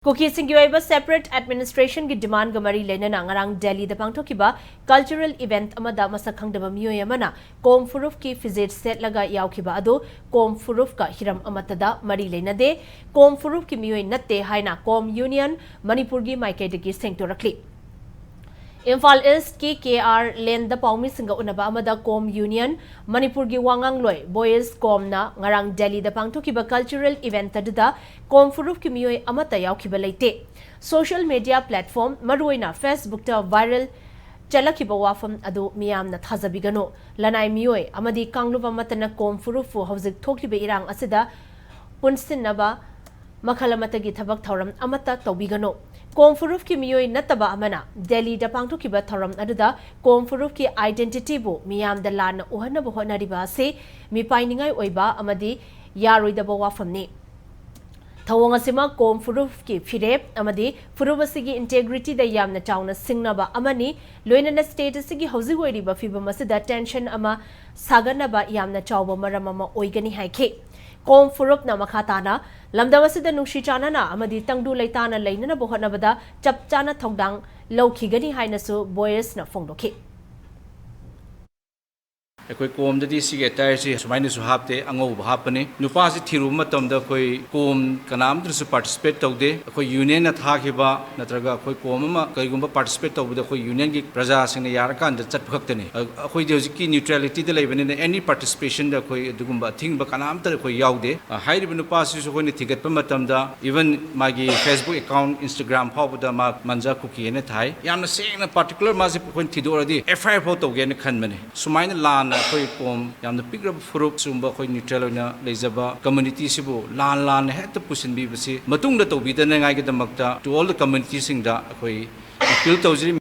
Cookie Singuiba separate administration ki demand gamari lena na ngarang Delhi da Pangthok-Khiba cultural event amada masakhang daba Meeoi amana kom Furup ki fizet set laga Yaokhiba ado kom Furup ka hiram amata da mari lena de kom Furup ki Meeoi natte haina kom union Manipur gi maike de ki sengtorakli Imphal East ki KR Len da Paumi Singa Unaba Amada Kom Union Manipur gi Wangang Loi Boys Kom na ngarang Delhi da Pangthok-Khiba cultural event aduda Kom Furup ki Meeoi amata Yaokhiba Leite social media platform maruina Facebook ta viral Chalakhiba wafam adu miyam na thazabigano lanai Meeoi amadi kangluba matana Kom Furup fu hauzik thokliba irang asida punsinnaba makhalamata gi thabak thoram amata tawbigano Kom Furup ki Meeoi nataba amana Delhi da Pangthok-Khiba thoram aduda Kom Furup ki identity bu miyam da lana uhana bu honariba se mi painingai oiba amadi yaroi da wafamni Thawang asima Kom Furup ki firep amadi Furup asigi integrity da yamna chawna singnaba amani loinana status sigi hauzi hoiriba fiba masida tension ama saganaba yamna chawba maramama oigani haike Kom Furup na makhatana lamdawasida nungshi chana na amadi tangdu leitana leinana bohonabada chapchana thongdang lawkhigani hainasu boys na phongdokhi Koi kom dadi sige tai si sumaini su hapte angau hapane nupa si thiru matam da koi kom kanam dru su participate tawde koi union na thakhiba natraga koi kom ma kaigumba participate tawda koi union gi praja sing na yar kan da chat bhaktane koi ki neutrality de lebane any participation da koi dugumba thing ba kanam tar koi yaude hairi nupa si su koi ni thigat pa matam da even magi Facebook account Instagram phaw da ma manja cookie ne thai yamna seng na particular ma si koi thidoradi FIR phaw tawge ne khanmane sumaina lan koi kom yamna pigrab Furup sumba koi neutral na lejaba community sibu lan heta pusin bi basi matung da tobi da ngai ga damakta to all the community sing da koi appeal tawjiri